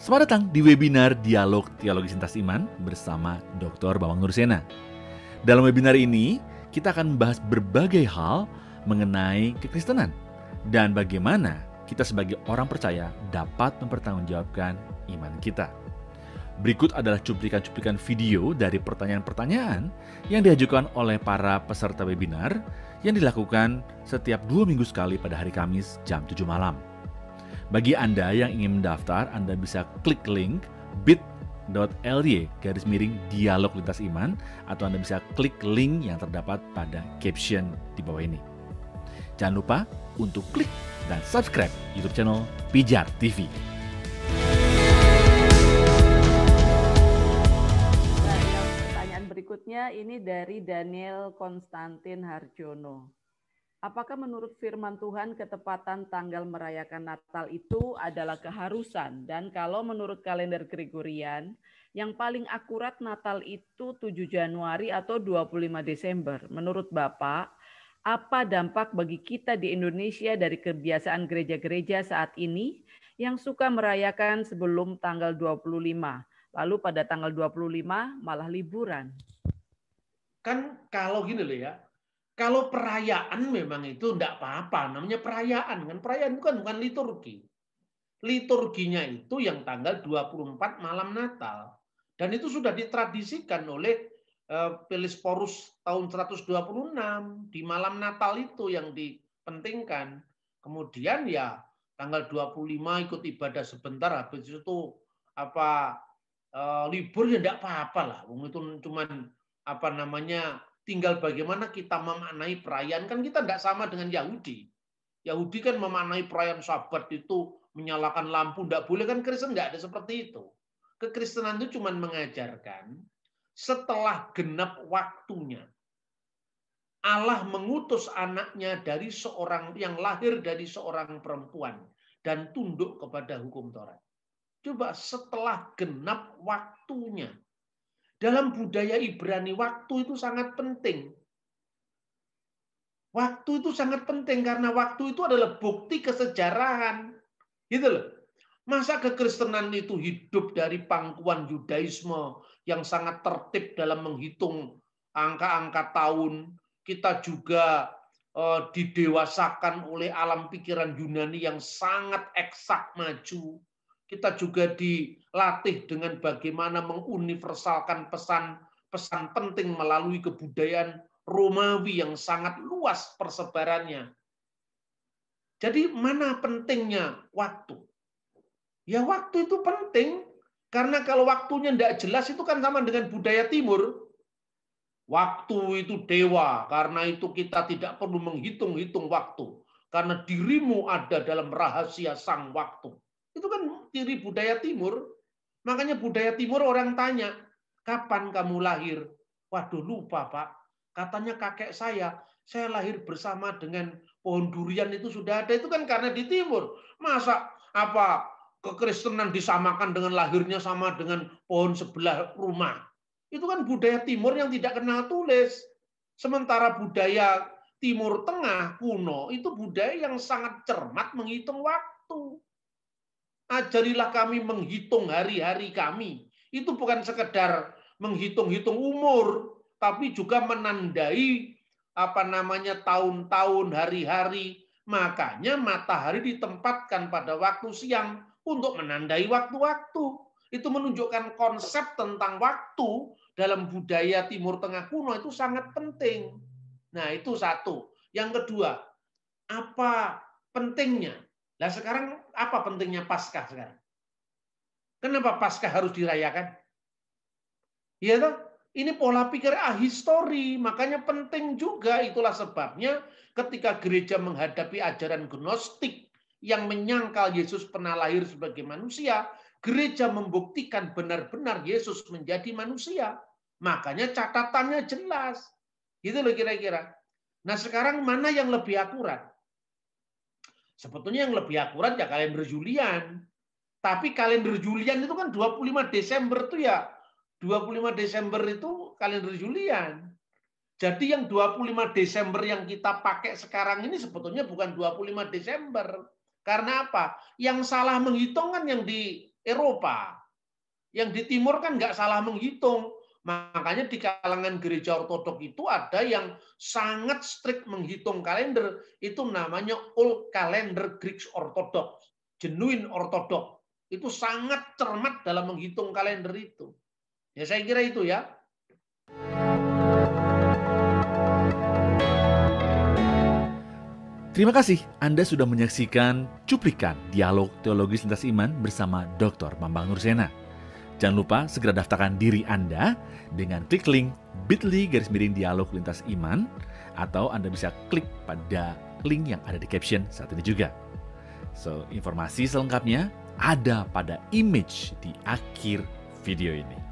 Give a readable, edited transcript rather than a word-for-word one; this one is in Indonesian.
Selamat datang di webinar Dialog Teologi Sintas Iman bersama Dr. Bambang Nursena. Dalam webinar ini, kita akan membahas berbagai hal mengenai kekristenan dan bagaimana kita sebagai orang percaya dapat mempertanggungjawabkan iman kita. Berikut adalah cuplikan-cuplikan video dari pertanyaan-pertanyaan yang diajukan oleh para peserta webinar yang dilakukan setiap 2 minggu sekali pada hari Kamis jam 7 malam. Bagi Anda yang ingin mendaftar, Anda bisa klik link bit.ly/dialog lintas iman atau Anda bisa klik link yang terdapat pada caption di bawah ini. Jangan lupa untuk klik dan subscribe YouTube channel Pijar TV. Pertanyaan berikutnya ini dari Daniel Konstantin Harjono. Apakah menurut firman Tuhan ketepatan tanggal merayakan Natal itu adalah keharusan? Dan kalau menurut kalender Gregorian, yang paling akurat Natal itu 7 Januari atau 25 Desember. Menurut Bapak, apa dampak bagi kita di Indonesia dari kebiasaan gereja-gereja saat ini yang suka merayakan sebelum tanggal 25, lalu pada tanggal 25 malah liburan? Kan kalau gini loh ya, kalau perayaan memang itu enggak apa-apa, namanya perayaan. Kan perayaan bukan liturgi. Liturginya itu yang tanggal 24 malam Natal. Dan itu sudah ditradisikan oleh Philisporus tahun 126. Di malam Natal itu yang dipentingkan. Kemudian ya tanggal 25 ikut ibadah sebentar, habis itu libur ya enggak apa-apa lah. Itu cuman tinggal bagaimana kita memaknai perayaan. Kan kita tidak sama dengan Yahudi. Yahudi kan memaknai perayaan Sabat itu menyalakan lampu, tidak boleh. Kan Kristen nggak ada seperti itu. Kekristenan itu cuma mengajarkan setelah genap waktunya Allah mengutus anaknya dari seorang yang lahir dari seorang perempuan dan tunduk kepada hukum Taurat. Coba setelah genap waktunya. Dalam budaya Ibrani, waktu itu sangat penting. Waktu itu sangat penting karena waktu itu adalah bukti kesejarahan. Gitu loh. Masa kekristenan itu hidup dari pangkuan Yudaisme yang sangat tertib dalam menghitung angka-angka tahun. Kita juga didewasakan oleh alam pikiran Yunani yang sangat eksak maju. Kita juga dilatih dengan bagaimana menguniversalkan pesan-pesan penting melalui kebudayaan Romawi yang sangat luas persebarannya. Jadi mana pentingnya waktu? Ya waktu itu penting, karena kalau waktunya tidak jelas itu kan sama dengan budaya timur. Waktu itu dewa, karena itu kita tidak perlu menghitung-hitung waktu. Karena dirimu ada dalam rahasia sang waktu. Itu kan ciri budaya timur. Makanya budaya timur orang tanya, kapan kamu lahir? Waduh lupa Pak. Katanya kakek saya lahir bersama dengan pohon durian itu sudah ada. Itu kan karena di timur. Masa kekristenan disamakan dengan lahirnya sama dengan pohon sebelah rumah. Itu kan budaya timur yang tidak kenal tulis. Sementara budaya Timur Tengah kuno itu budaya yang sangat cermat menghitung waktu. Ajarilah kami menghitung hari-hari kami. Itu bukan sekedar menghitung-hitung umur, tapi juga menandai tahun-tahun, hari-hari. Makanya matahari ditempatkan pada waktu siang untuk menandai waktu-waktu. Itu menunjukkan konsep tentang waktu dalam budaya Timur Tengah kuno itu sangat penting. Nah, itu satu. Yang kedua, apa pentingnya? Nah, sekarang apa pentingnya Paskah sekarang? Kenapa Paskah harus dirayakan? Ya toh? Ini pola pikir ahistori, makanya penting juga. Itulah sebabnya ketika gereja menghadapi ajaran gnostik yang menyangkal Yesus pernah lahir sebagai manusia, gereja membuktikan benar-benar Yesus menjadi manusia. Makanya catatannya jelas. Gitu loh kira-kira. Nah sekarang mana yang lebih akurat? Sebetulnya yang lebih akurat ya kalender Julian. Tapi kalender Julian itu kan 25 Desember itu ya. 25 Desember itu kalender Julian. Jadi yang 25 Desember yang kita pakai sekarang ini sebetulnya bukan 25 Desember. Karena apa? Yang salah menghitung kan yang di Eropa. Yang di timur kan nggak salah menghitung. Makanya di kalangan gereja ortodok itu ada yang sangat strict menghitung kalender. Itu namanya Old Calendar Greek Orthodox, genuine ortodok. Itu sangat cermat dalam menghitung kalender itu. Ya saya kira itu ya. Terima kasih Anda sudah menyaksikan cuplikan dialog teologis lintas iman bersama Dr. Bambang Nursena. Jangan lupa segera daftarkan diri Anda dengan klik link bit.ly/dialog lintas iman, atau Anda bisa klik pada link yang ada di caption saat ini juga. So, informasi selengkapnya ada pada image di akhir video ini.